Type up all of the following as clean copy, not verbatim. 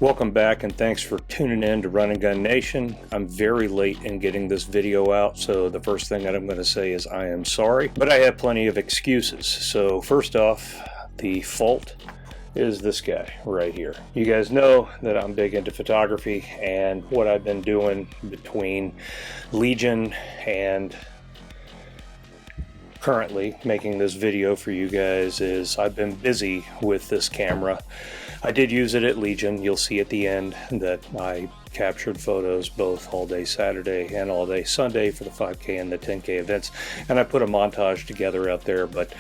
Welcome back and thanks for tuning in to Run and Gun Nation. I'm very late in getting this video out, so the first thing that I'm going to say is I am sorry, but I have plenty of excuses. So first off, the fault is this guy right here. You guys know that I'm big into photography, and what I've been doing between Legion and currently making this video for you guys is I've been busy with this camera. I did use it at Legion. You'll see at the end that I captured photos both all day Saturday and all day Sunday for the 5K and the 10K events, and I put a montage together out there. But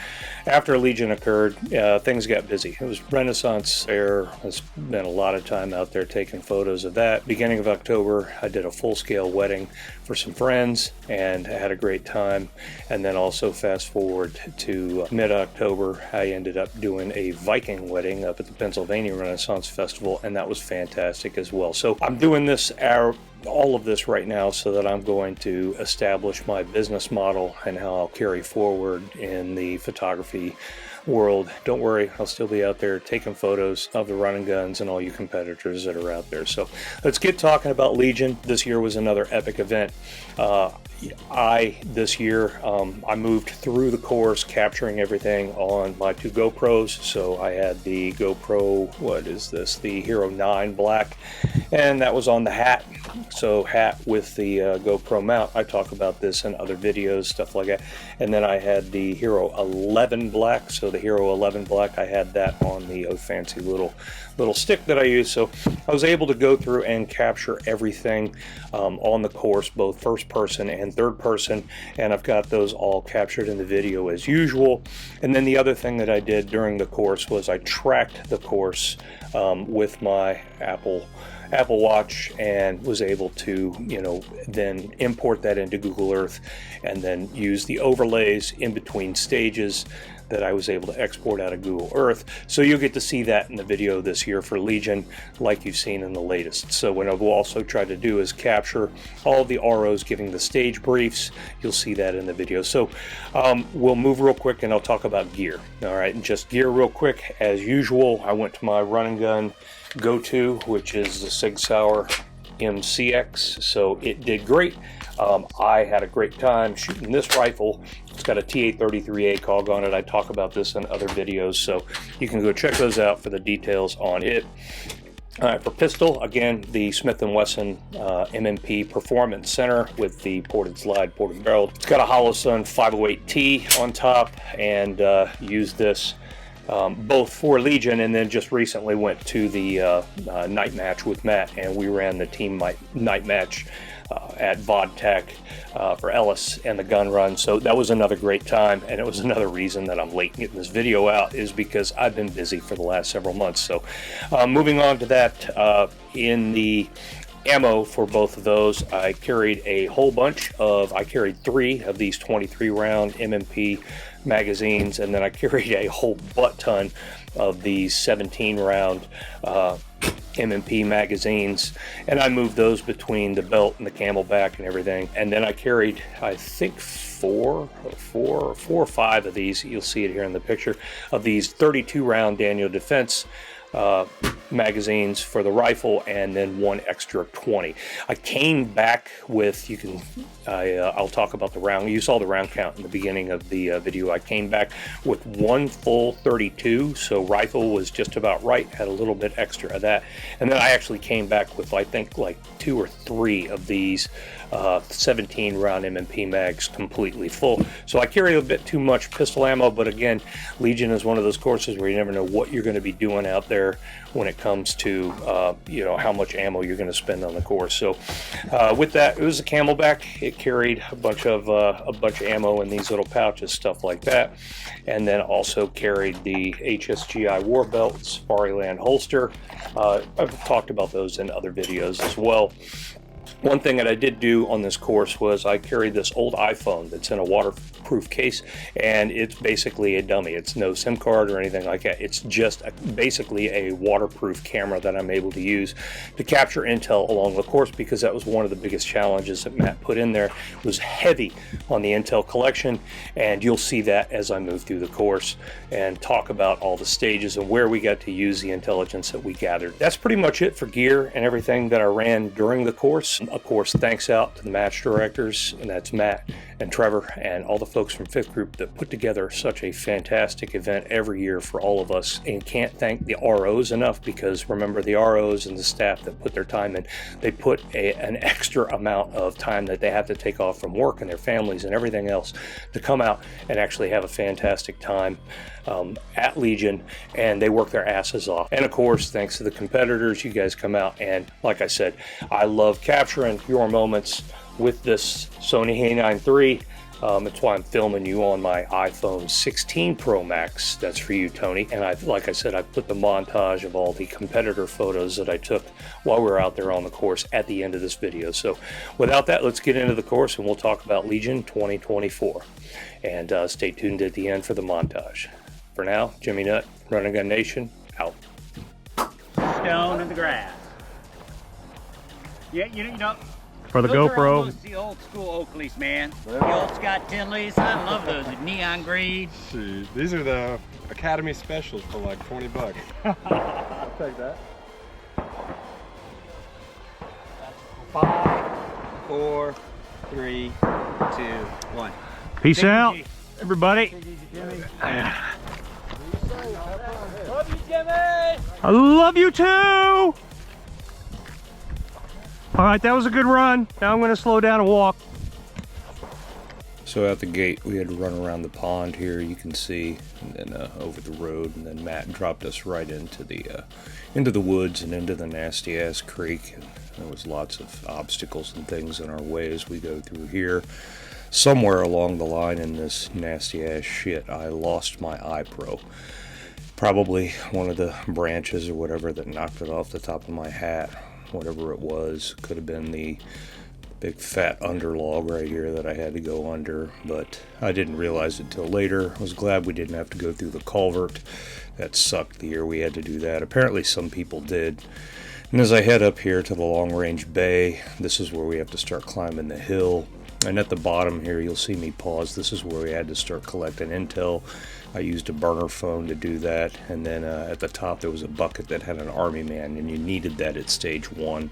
after Legion occurred, things got busy. It was Renaissance Fair. I spent a lot of time out there taking photos of that. Beginning of October, I did a full-scale wedding for some friends and I had a great time. And then also fast forward to mid-October, I ended up doing a Viking wedding up at the Pennsylvania Renaissance Festival, and that was fantastic as well. So I'm doing all of this right now so that I'm going to establish my business model and how I'll carry forward in the photography world. Don't worry, I'll still be out there taking photos of the run and guns and all you competitors that are out there. So let's get talking about Legion. This year was another epic event. This year I moved through the course capturing everything on my two GoPros. So I had the GoPro, what is this, the Hero 9 Black, and that was on the hat. So hat with the GoPro mount. I talk about this in other videos, stuff like that. And then I had the Hero 11 Black. So the Hero 11 Black, I had that on the fancy little stick that I use. So I was able to go through and capture everything on the course, both first person and third person, and I've got those all captured in the video as usual. And then the other thing that I did during the course was I tracked the course with my Apple Watch, and was able to, then import that into Google Earth and then use the overlays in between stages that I was able to export out of Google Earth. So you'll get to see that in the video this year for Legion, like you've seen in the latest. So what I've also tried to do is capture all of the ROs giving the stage briefs. You'll see that in the video. So we'll move real quick and I'll talk about gear. All right, and just gear real quick. As usual, I went to my run and gun go-to, which is the Sig Sauer MCX. So it did great. I had a great time shooting this rifle. It's got a T833 ACOG on it. I talk about this in other videos, so you can go check those out for the details on it. All right, for pistol, again, the Smith & Wesson MMP Performance Center with the ported slide, ported barrel. It's got a Holosun 508T on top, and used this both for Legion, and then just recently went to the night match with Matt, and we ran the team night match at VodTech for Ellis and the gun run. So that was another great time, and it was another reason that I'm late getting this video out, is because I've been busy for the last several months. So moving on to that, in the ammo for both of those, I carried a whole bunch of, I carried 3 of these 23 round MMP magazines, and then I carried a whole butt ton of these 17 round MMP magazines, and I moved those between the belt and the camelback and everything. And then I carried, I think, four or five of these, you'll see it here in the picture, of these 32 round Daniel Defense magazines for the rifle, and then one extra 20. I came back with, I'll talk about the round. You saw the round count in the beginning of the video. I came back with one full 32, so rifle was just about right, had a little bit extra of that. And then I actually came back with, I think, like 2 or 3 of these 17 round MMP mags completely full. So I carry a bit too much pistol ammo, but again, Legion is one of those courses where you never know what you're going to be doing out there when it comes to how much ammo you're going to spend on the course. So with that, it was a camelback. It carried a bunch of ammo in these little pouches, stuff like that, and then also carried the HSGI Warbelt Safariland Holster. I've talked about those in other videos as well. One thing that I did do on this course was I carried this old iPhone that's in a waterproof case, and it's basically a dummy. It's no SIM card or anything like that. It's just basically a waterproof camera that I'm able to use to capture intel along the course, because that was one of the biggest challenges that Matt put in there. It was heavy on the intel collection, and you'll see that as I move through the course and talk about all the stages and where we got to use the intelligence that we gathered. That's pretty much it for gear and everything that I ran during the course. Of course, thanks out to the match directors, and that's Matt and Trevor and all the folks from Fifth Group that put together such a fantastic event every year for all of us. And can't thank the ROs enough, because remember, the ROs and the staff that put their time in, they put an extra amount of time that they have to take off from work and their families and everything else to come out and actually have a fantastic time at Legion, and they work their asses off. And of course, thanks to the competitors, you guys come out, and like I said, I love capturing your moments with this Sony A9 III. It's why I'm filming you on my iPhone 16 Pro Max. That's for you, Tony. And like I said, I put the montage of all the competitor photos that I took while we were out there on the course at the end of this video. So without that, let's get into the course and we'll talk about Legion 2024. And stay tuned at the end for the montage. For now, Jimmy Nutt, Running Gun Nation, out. Stone in the grass. Yeah, you know. For the those GoPro. Are almost the old school Oakleys, man. The old Scott Tinleys. I love those. The neon green. See, these are the Academy specials for like 20 bucks. I'll take that. 5, 4, 3, 2, 1. Peace Take it out, easy. everybody. Take it easy, Jimmy. Love you, Jimmy. I love you too. All right, that was a good run. Now I'm going to slow down and walk. So out the gate, we had to run around the pond here, you can see, and then over the road, and then Matt dropped us right into the woods and into the nasty ass creek. And there was lots of obstacles and things in our way as we go through here. Somewhere along the line in this nasty ass shit, I lost my iPro. Probably one of the branches or whatever that knocked it off the top of my hat. Whatever it was, could have been the big fat underlog right here that I had to go under, but I didn't realize it till later. I was glad we didn't have to go through the culvert. That sucked the year we had to do that. Apparently some people did. And as I head up here to the long range bay, this is where we have to start climbing the hill. And at the bottom here, you'll see me pause. This is where we had to start collecting intel. I used a burner phone to do that, and then at the top there was a bucket that had an army man, and you needed that at stage 1.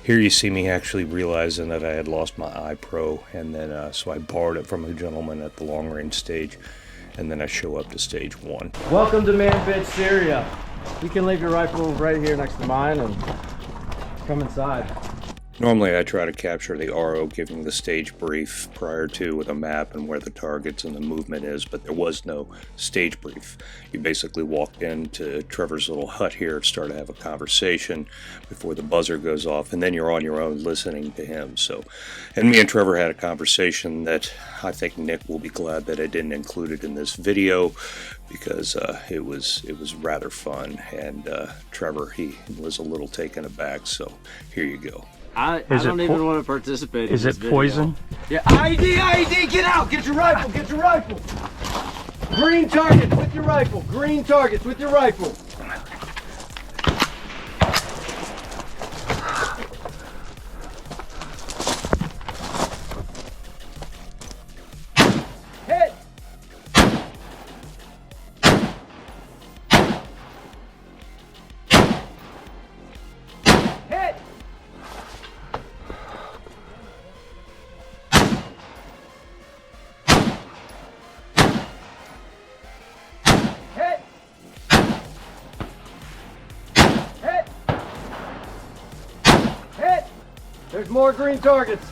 Here you see me actually realizing that I had lost my iPro, and then so I borrowed it from a gentleman at the long range stage, and then I show up to stage 1. Welcome to Manfit, Syria. You can leave your rifle right here next to mine and come inside. Normally I try to capture the RO giving the stage brief prior to with a map and where the targets and the movement is, but there was no stage brief. You basically walked into Trevor's little hut here, start to have a conversation before the buzzer goes off, and then you're on your own listening to him. So, and me and Trevor had a conversation that I think Nick will be glad that I didn't include it in this video, because it was rather fun, and Trevor, he was a little taken aback, so here you go. I don't even want to participate in this Is it video. poison? Yeah, IED, get out, get your rifle, get your rifle. Green targets with your rifle, green targets with your rifle. Hit. Hit. Hit! Hit! Hit! There's more green targets.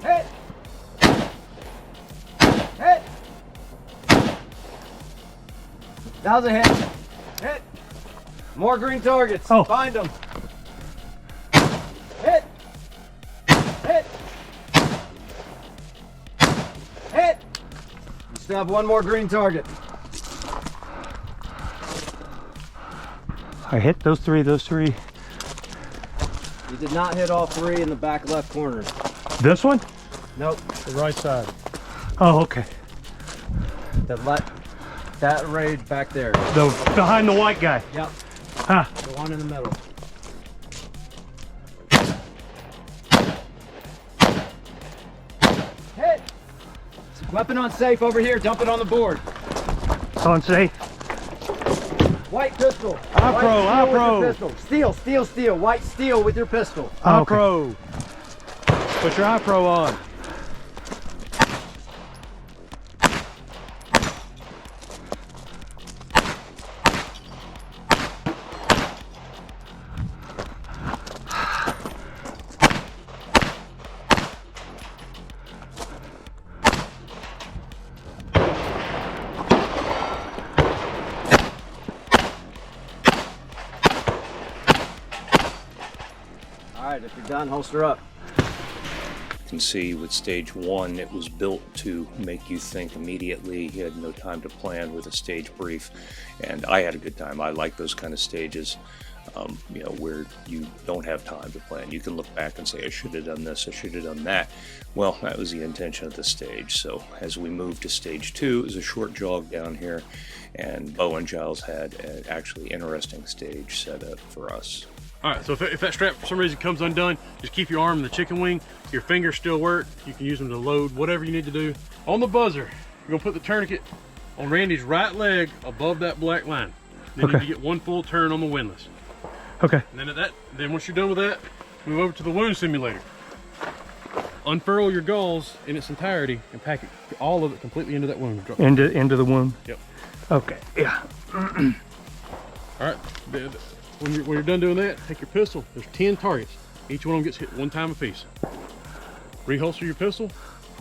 Hit! Hit! That was a hit. Hit! More green targets. Oh. Find them. Hit! Hit! Hit! You still have one more green target. I hit those three. You did not hit all three in the back left corner. This one? Nope. The right side. Oh, okay. That raid back there. The behind the white guy. Yep. Huh. The one in the middle. Hit! Weapon on safe over here. Dump it on the board. It's on safe. White pistol. iPro. Steel. White steel with your pistol. iPro. Put your iPro on. Alright, if you're done, holster up. You can see with stage 1, it was built to make you think immediately. You had no time to plan with a stage brief, and I had a good time. I like those kind of stages, you know, where you don't have time to plan. You can look back and say, I should have done this, I should have done that. Well, that was the intention of the stage. So as we moved to stage 2, it was a short jog down here, and Bo and Giles had an actually interesting stage set up for us. All right, so if that strap for some reason comes undone, just keep your arm in the chicken wing. Your fingers still work. You can use them to load whatever you need to do. On the buzzer, you're gonna put the tourniquet on Randy's right leg above that black line. Then you get one full turn on the windlass. Okay. And then once you're done with that, move over to the wound simulator. Unfurl your gauze in its entirety and pack it, all of it completely into that wound. Into the wound? Yep. Okay, yeah. All right, when you're done doing that, take your pistol. There's 10 targets. Each one of them gets hit one time a piece. Reholster your pistol.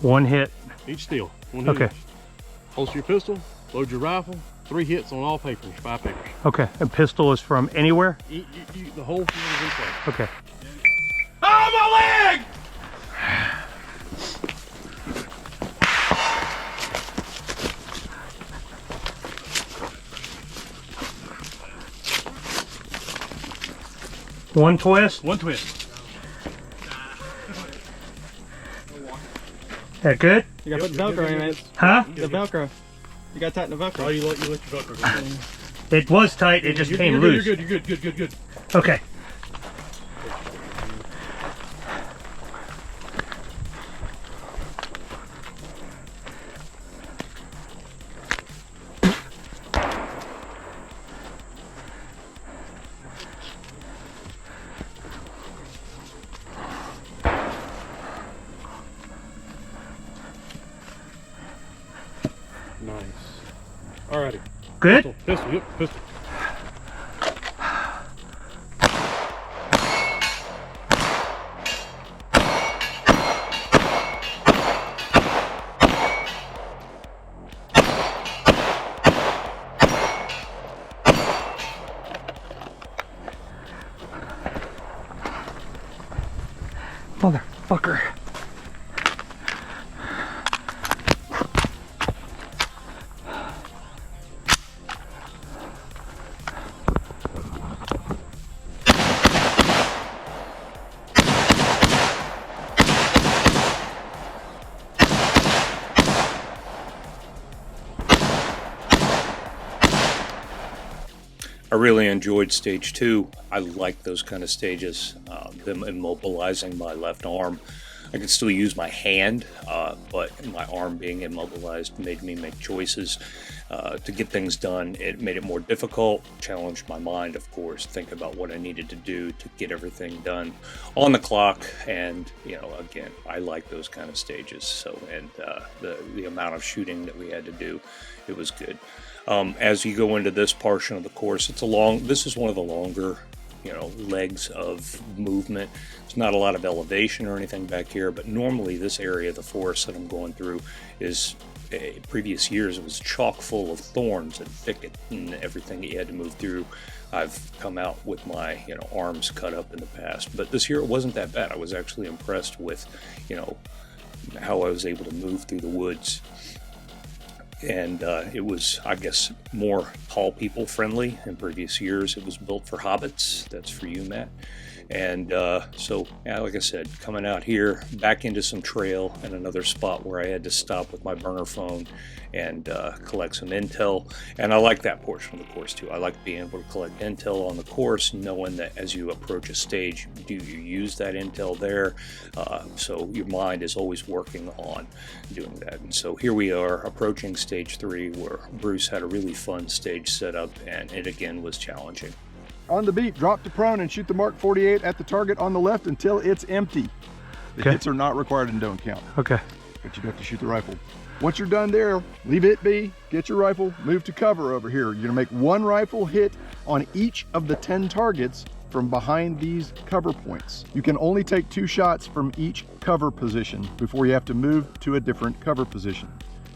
One hit. Each steel. One hit Okay. each. Holster your pistol. Load your rifle. 3 hits on all papers. 5 papers. Okay. A pistol is from anywhere? The whole thing is in place. Okay. Oh, my leg! One twist? One twist. That good? You gotta put the Velcro in it. Huh? The Velcro. You gotta tighten the Velcro. Oh, you let your Velcro go. It was tight, it just came loose. You're good. Okay. Nice. Alrighty. Good? Pistol, yep, pistol. Motherfucker. I really enjoyed stage 2. I like those kind of stages, them immobilizing my left arm. I could still use my hand, but my arm being immobilized made me make choices to get things done. It made it more difficult, challenged my mind, of course, think about what I needed to do to get everything done on the clock. And, you know, again, I like those kind of stages. So, and the amount of shooting that we had to do, it was good. As you go into this portion of the course, this is one of the longer, you know, legs of movement. There's not a lot of elevation or anything back here, but normally this area of the forest that I'm going through is, previous years, it was chock full of thorns and thicket and everything that you had to move through. I've come out with my, you know, arms cut up in the past, but this year it wasn't that bad. I was actually impressed with, you know, how I was able to move through the woods. and it was, I guess, more tall people friendly. In previous years it was built for hobbits. That's for you, Matt. And so, yeah, like I said, coming out here back into some trail and another spot where I had to stop with my burner phone and collect some intel. And I like that portion of the course too. I like being able to collect intel on the course, knowing that as you approach a stage, do you use that intel there? So your mind is always working on doing that. And so here we are approaching stage 3, where Bruce had a really fun stage setup, and it again was challenging. On the beat, drop to prone and shoot the Mark 48 at the target on the left until it's empty. The hits are not required and don't count. Okay. But you have to shoot the rifle. Once you're done there, leave it be, get your rifle, move to cover over here. You're gonna make 1 rifle hit on each of the 10 targets from behind these cover points. You can only take 2 shots from each cover position before you have to move to a different cover position.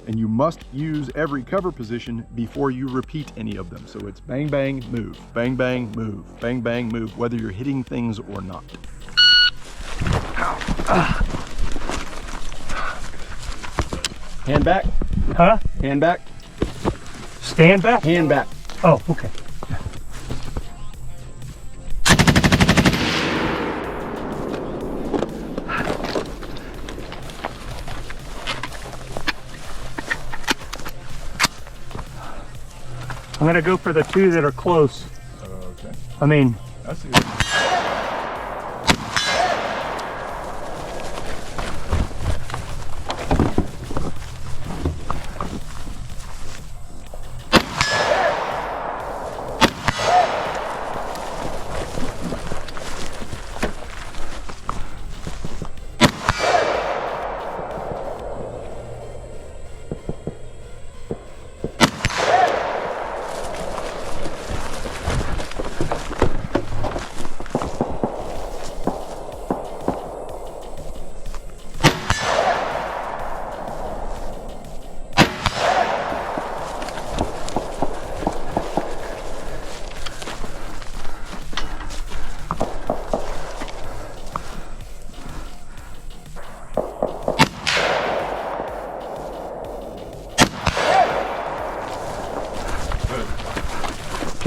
And you must use every cover position before you repeat any of them. So it's bang, bang, move, bang, bang, move, bang, bang, move, whether you're hitting things or not. Hand back. Huh? Hand back. Stand back? Hand back. Oh, okay. I'm gonna go for the 2 that are close. Okay. I mean, I see.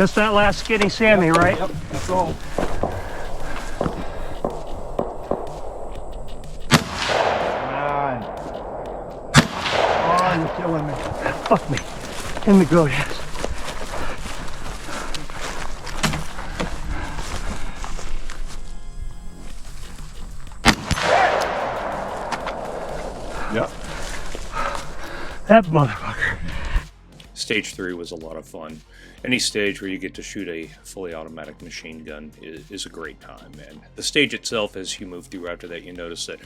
just that last skinny Sammy, right? Yep, that's all. Oh, you're killing me. Fuck me. In the goat ass. Yep. That motherfucker. Stage 3 was a lot of fun. Any stage where you get to shoot a fully automatic machine gun is a great time. And the stage itself, as you move through after that, you notice that,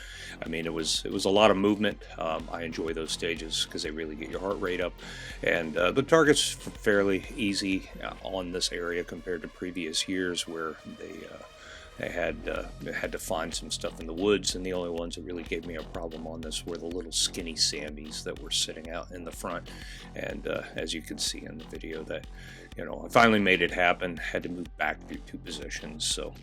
I mean, it was a lot of movement. I enjoy those stages because they really get your heart rate up. And the target's fairly easy on this area compared to previous years where they had to find some stuff in the woods, and the only ones that really gave me a problem on this were the little skinny Sammies that were sitting out in the front. And as you can see in the video, that, you know, I finally made it happen. Had to move back through 2 positions. So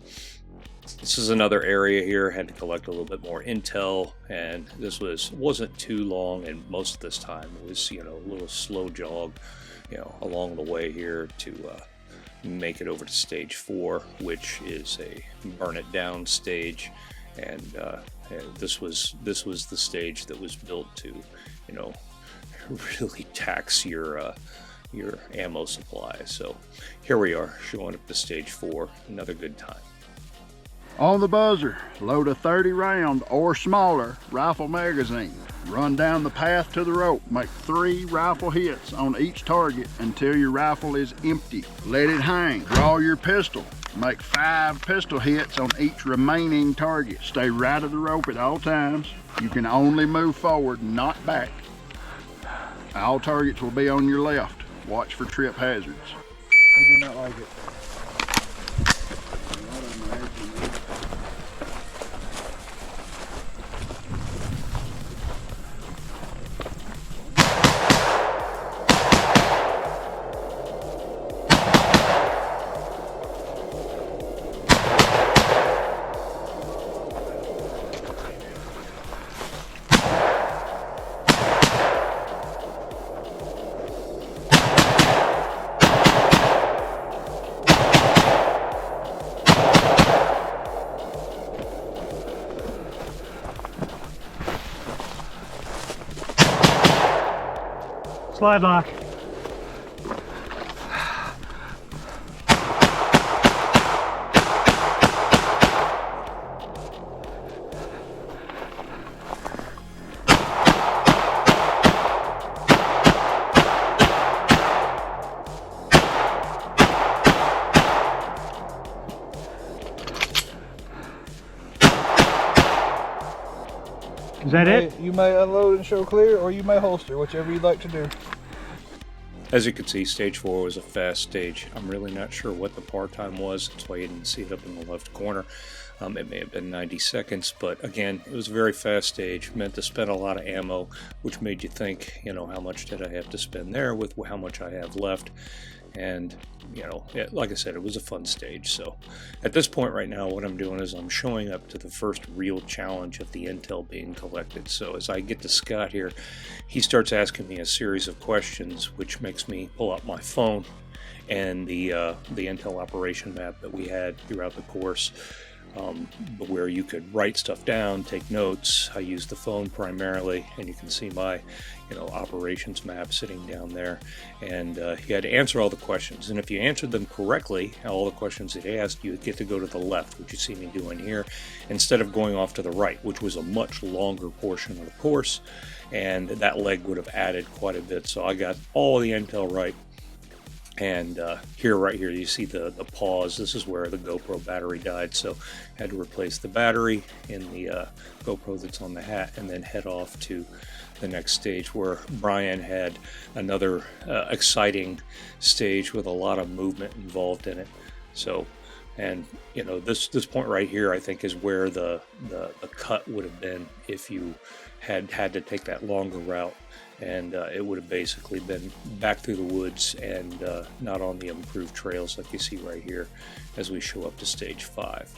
this is another area here. Had to collect a little bit more intel, and this wasn't too long. And most of this time it was, you know, a little slow jog, you know, along the way here to make it over to stage 4, which is a burn it down stage. And this was the stage that was built to, you know, really tax your ammo supply. So here we are, showing up to stage 4. Another good time. On the buzzer, load a 30 round or smaller rifle magazine. Run down the path to the rope. Make 3 rifle hits on each target until your rifle is empty. Let it hang. Draw your pistol. Make 5 pistol hits on each remaining target. Stay right of the rope at all times. You can only move forward, not back. All targets will be on your left. Watch for trip hazards. I do not like it. slide lock. Is that it? You may unload and show clear, or you may holster, whichever you'd like to do. As you can see, stage 4 was a fast stage. I'm really not sure what the par time was. That's why you didn't see it up in the left corner. It may have been 90 seconds, but again, it was a very fast stage. Meant to spend a lot of ammo, which made you think, you know, how much did I have to spend there with how much I have left. And, you know, like I said, it was a fun stage. So at this point right now, what I'm doing is I'm showing up to the first real challenge of the intel being collected. So as I get to Scott here, he starts asking me a series of questions, which makes me pull up my phone and the intel operation map that we had throughout the course, where you could write stuff down, take notes. I use the phone primarily, and you can see my, you know, operations map sitting down there. And you had to answer all the questions. And if you answered them correctly, all the questions it asked, you would get to go to the left, which you see me doing here, instead of going off to the right, which was a much longer portion of the course. And that leg would have added quite a bit. So I got all the intel right. And right here, you see the pause. This is where the GoPro battery died, so I had to replace the battery in the GoPro that's on the hat, and then head off to the next stage, where Brian had another exciting stage with a lot of movement involved in it. So, and you know, this point right here, I think, is where the cut would have been if you had to take that longer route. And it would have basically been back through the woods and not on the improved trails like you see right here as we show up to stage 5.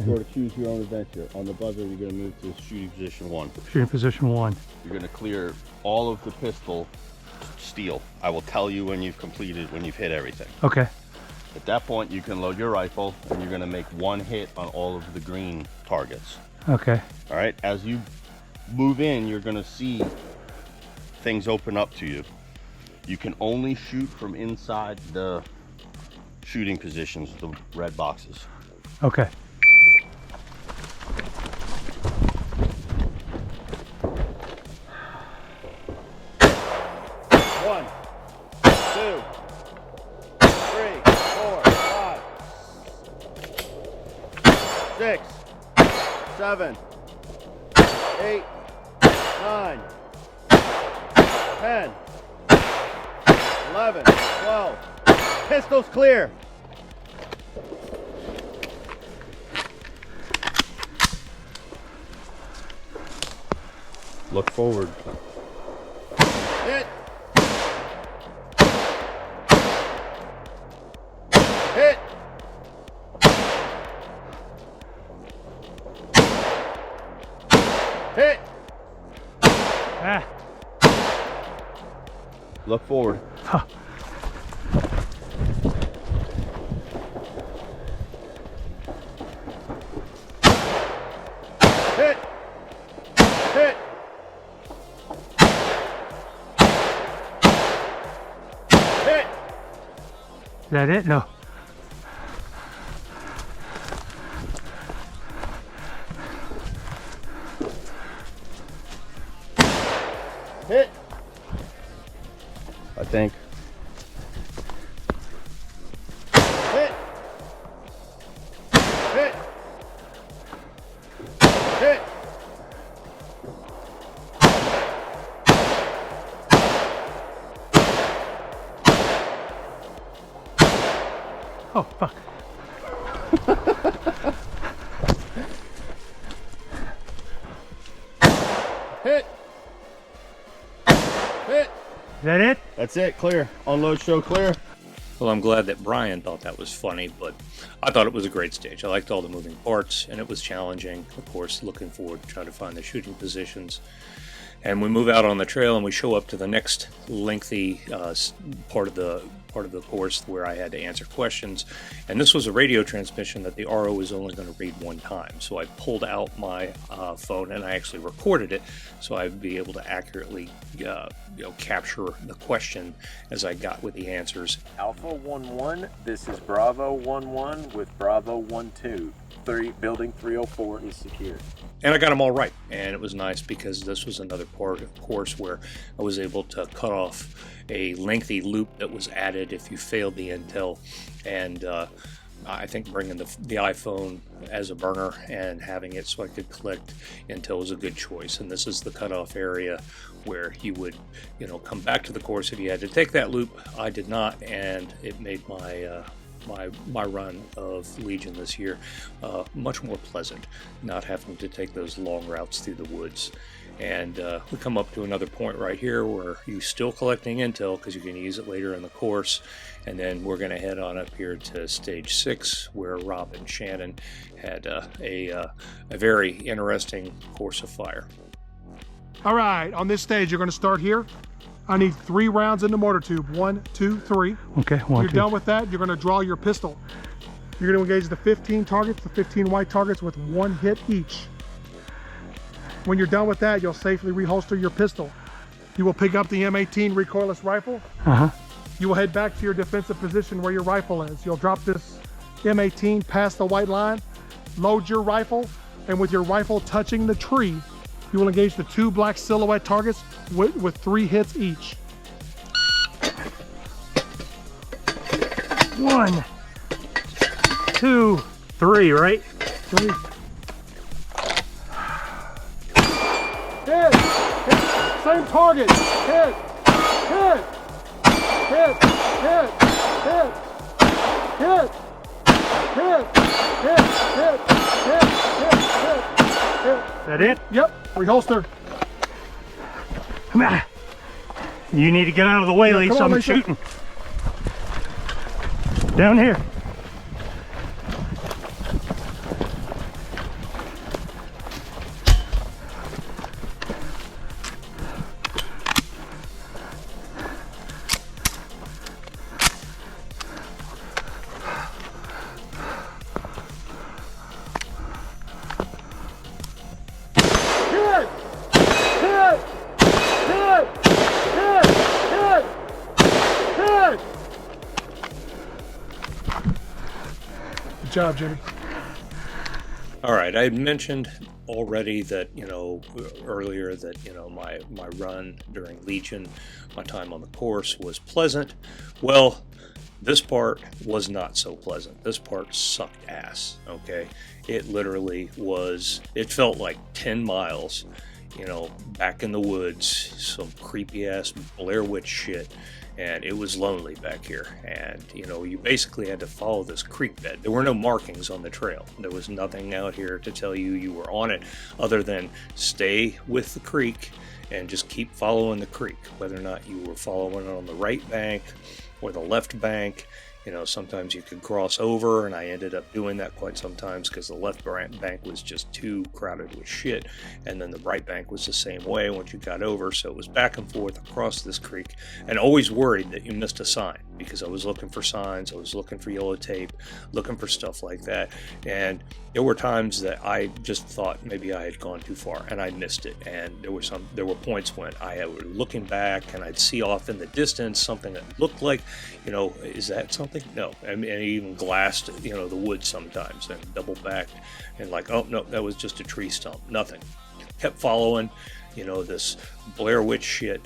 You're to choose your own adventure. On the buzzer, you're going to move to shooting position 1. Shooting position 1. You're going to clear all of the pistol steel. I will tell you when you've completed, when you've hit everything. Okay. At that point, you can load your rifle, and you're going to make 1 hit on all of the green targets. Okay. All right. As you move in, you're going to see things open up to you. You can only shoot from inside the shooting positions, the red boxes. Okay. One, 2, 3, 4, 5, 6, 7, 8, 9, 10, 11, 12. Pistols clear. Look forward. Hit. Hit. Hit. Ah. Look forward. Huh. Hit. Hit. Hit. Is that it? No. Hit. I think. Hit. Hit. Hit. Oh, fuck. Hit. Hit. Is that it? That's it. Clear. Unload, show clear. Well, I'm glad that Brian thought that was funny, but I thought it was a great stage. I liked all the moving parts, and it was challenging. Of course, looking forward to trying to find the shooting positions. And we move out on the trail and we show up to the next lengthy part of the course where I had to answer questions. And this was a radio transmission that the RO was only going to read one time. So I pulled out my phone and I actually recorded it so I'd be able to accurately capture the question as I got with the answers. Alpha 1-1, this is Bravo 1-1 with Bravo 1-2. Building 304 is secure. And I got them all right, and it was nice because this was another part of the course where I was able to cut off a lengthy loop that was added if you failed the intel. And I think bringing the iPhone as a burner and having it so I could collect intel was a good choice. And this is the cutoff area where you would, come back to the course if you had to take that loop. I did not, and it made my run of Legion this year much more pleasant, not having to take those long routes through the woods. And we come up to another point right here where you're still collecting intel because you can use it later in the course. And then we're going to head on up here to stage 6 where Rob and Shannon had a very interesting course of fire. All right, on this stage you're going to start here. I need 3 rounds in the mortar tube. 1, 2, 3. Okay, When you're done with that, you're going to draw your pistol. You're going to engage the 15 targets, the 15 white targets with 1 hit each. When you're done with that, you'll safely reholster your pistol. You will pick up the M18 recoilless rifle. You will head back to your defensive position where your rifle is. You'll drop this M18 past the white line, load your rifle, and with your rifle touching the tree, you will engage the 2 black silhouette targets with 3 hits each. 1, 2, 3, right? 3. Hit! Hit! Same target! Hit! Hit! Hit! Hit! Hit! Hit! Hit! Hit! Hit! Hit! Hit! Hit! That it? Yep, reholster. Come on. You need to get out of the way, Lisa. I'm shooting. Down here. Good job, Jimmy. All right, I had mentioned already that, earlier that, my run during Legion, my time on the course was pleasant. Well, this part was not so pleasant. This part sucked ass, okay? It literally was, it felt like 10 miles, back in the woods, some creepy ass Blair Witch shit. And it was lonely back here, and you basically had to follow this creek bed. There were no markings on the trail. There was nothing out here to tell you were on it other than stay with the creek and just keep following the creek, whether or not you were following it on the right bank or the left bank. Sometimes you could cross over, and I ended up doing that quite sometimes because the left bank was just too crowded with shit, and then the right bank was the same way once you got over. So it was back and forth across this creek, and always worried that you missed a sign because I was looking for signs, I was looking for yellow tape, looking for stuff like that. And there were times that I just thought maybe I had gone too far and I missed it. And there were points when I was looking back and I'd see off in the distance something that looked like, is that something? No. I mean, I even glassed, the woods sometimes and double backed and like, oh no, that was just a tree stump. Nothing. Kept following, this Blair Witch shit,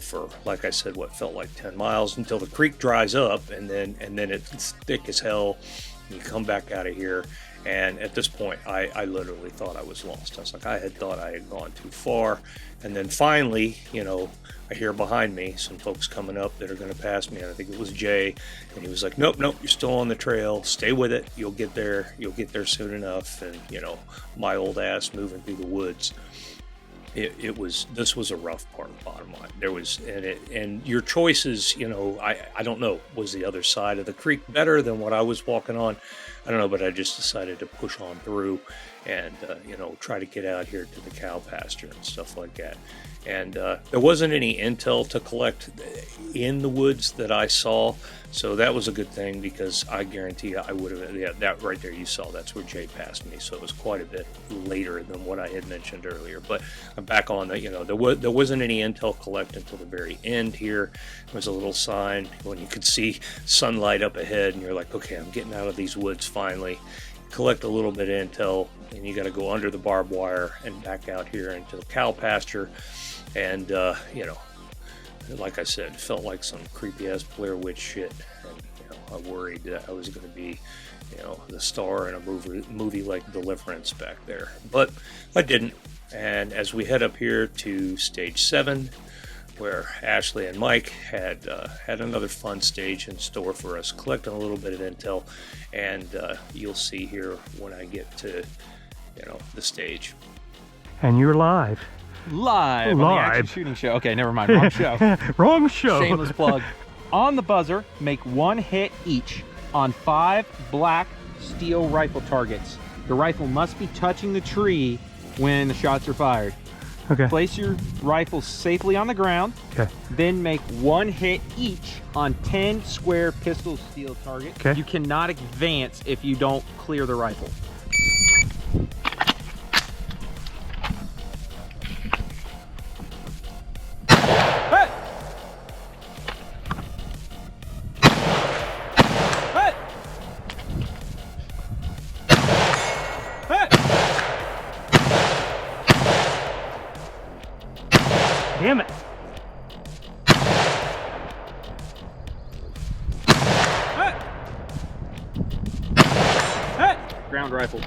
for, like I said, what felt like 10 miles until the creek dries up, and then it's thick as hell. You come back out of here, and at this point, I literally thought I was lost. I was like, I had thought I had gone too far, and then finally, I hear behind me some folks coming up that are going to pass me, and I think it was Jay, and he was like, nope, you're still on the trail, stay with it, you'll get there soon enough. And my old ass moving through the woods, this was a rough part, bottom line. There was, and your choices, I don't know, was the other side of the creek better than what I was walking on? I don't know, but I just decided to push on through and, you know, try to get out here to the cow pasture and stuff like that. And there wasn't any intel to collect in the woods that I saw, so that was a good thing, because I guarantee you I would have, yeah, that right there you saw, that's where Jay passed me, so it was quite a bit later than what I had mentioned earlier. But I'm back on the, you know, there wasn't any intel collect until the very end here. There was a little sign when you could see sunlight up ahead, and you're like, okay, I'm getting out of these woods finally. Collect a little bit of intel, and you got to go under the barbed wire and back out here into the cow pasture. And, you know, like I said, it felt like some creepy-ass Blair Witch shit. And, you know, I worried that I was going to be, you know, the star in a movie like Deliverance back there. But I didn't. And as we head up here to stage 7, where Ashley and Mike had another fun stage in store for us, collecting a little bit of intel. And you'll see here when I get to, you know, the stage. And you're live. Live on the Action Shooting Show. Okay, never mind. Wrong show. Wrong show. Shameless plug. On the buzzer, make 1 hit each on 5 black steel rifle targets. The rifle must be touching the tree when the shots are fired. Okay. Place your rifle safely on the ground. Okay. Then make 1 hit each on 10 square pistol steel targets. Okay. You cannot advance if you don't clear the rifle. Damn it. Ground rifle.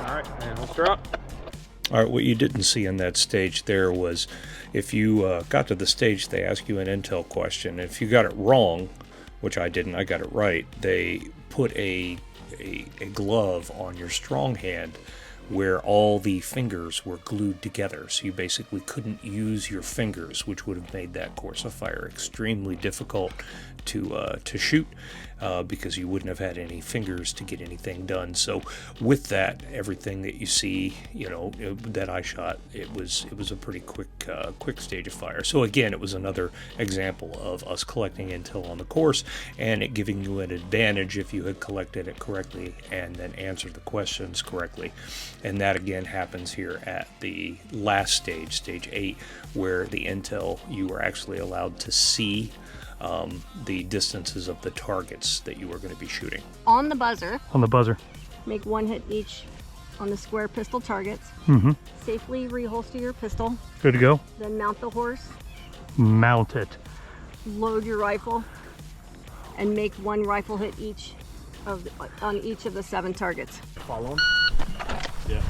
Alright, and holster up. All right, what you didn't see in that stage there was, if you got to the stage, they ask you an intel question. If you got it wrong, which I didn't, I got it right, they put a glove on your strong hand where all the fingers were glued together. So you basically couldn't use your fingers, which would have made that course of fire extremely difficult to shoot, because you wouldn't have had any fingers to get anything done. So with that, everything that you see, you know, that I shot, it was a pretty quick stage of fire. So again, it was another example of us collecting intel on the course and it giving you an advantage if you had collected it correctly and then answered the questions correctly. And that again happens here at the last stage, stage 8, where the intel, you were actually allowed to see the distances of the targets that you were going to be shooting. On the buzzer. On the buzzer. Make 1 hit each on the square pistol targets. Mm-hmm. Safely reholster your pistol. Good to go. Then mount the horse. Mount it. Load your rifle. And make 1 rifle hit each on each of the 7 targets. Follow him? Yeah.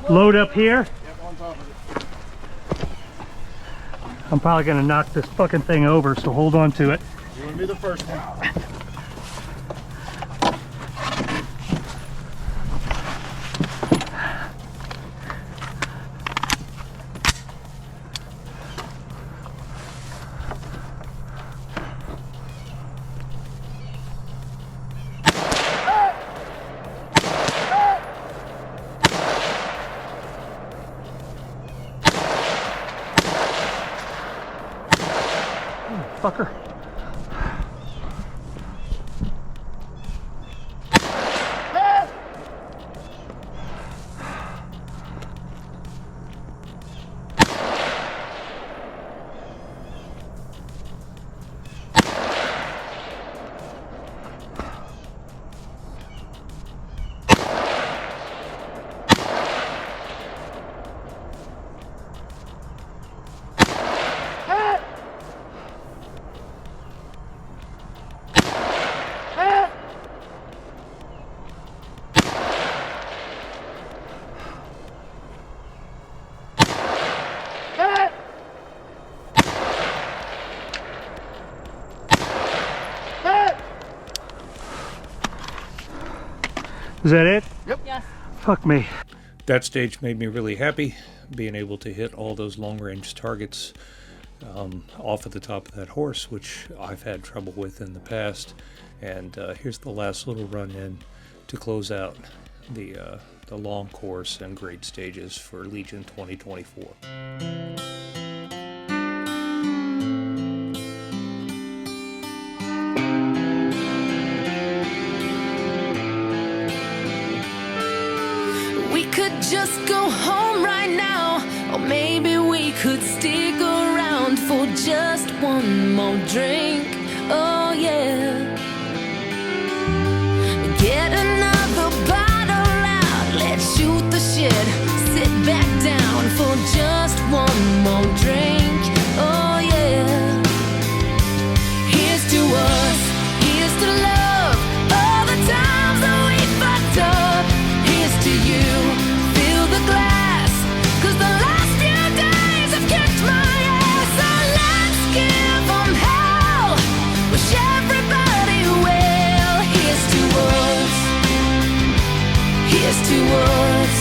Load up here. Yep, on top of it. I'm probably gonna knock this fucking thing over, so hold on to it. You want to be the first one. Fucker. Is that it? Yep. Yes. Fuck me. That stage made me really happy, being able to hit all those long-range targets off of the top of that horse, which I've had trouble with in the past. And here's the last little run-in to close out the long course and grade stages for Legion 2024. We could just go home right now, or maybe we could stick around for just one more drink. Oh yeah. Get another bottle out, let's shoot the shit, sit back down for just one more drink. Oh yeah. Here's to us, here's to love, all the times that we fucked up. Here's to you, fill the glass, 'cause the last few days have kicked my ass. So let's give them hell, wish everybody well. Here's to us, here's to us.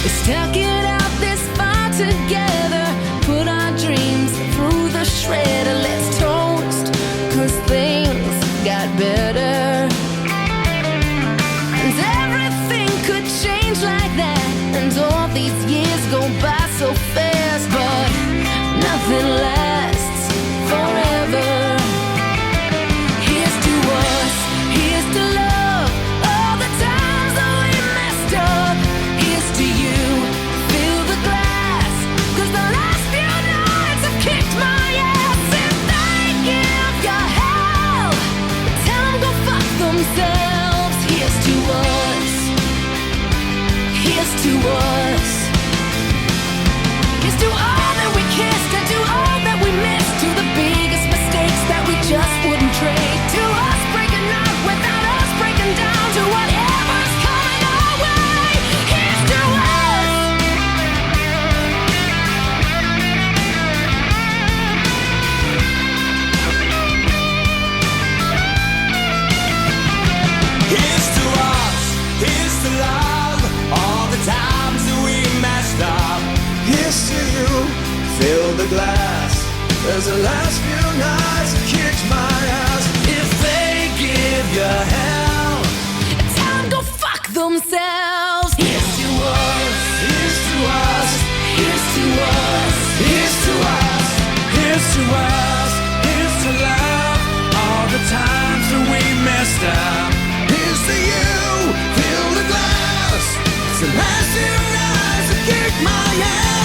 We stuck it out this far together, put our dreams through the shredder. Let's toast, 'cause things got better. And everything could change like that, and all these years go by so fast, but nothing lasts forever. Here's to us, here's to love, all the times that we messed up. Here's to you, fill the glass, 'cause the last few nights have kicked my ass. If they give you hell, tell them go fuck themselves. Here's to us, here's to us. Here's to all that we kissed and to all that we missed, to the biggest mistakes that we just wouldn't trade, to us breaking up without us breaking down, to whatever's coming our way. Here's to us. Here's to us, here's to love, all the times that we messed up. Here's to you, fill the glass, 'cause the last few nights have kicked my ass. If they give you hell, Tell them go fuck themselves. Here's to us, here's to us, here's to us, here's to us, here's to us, here's to love, all the times that we messed up. Here's to you, fill the glass, it's the last few nights that kicked my ass.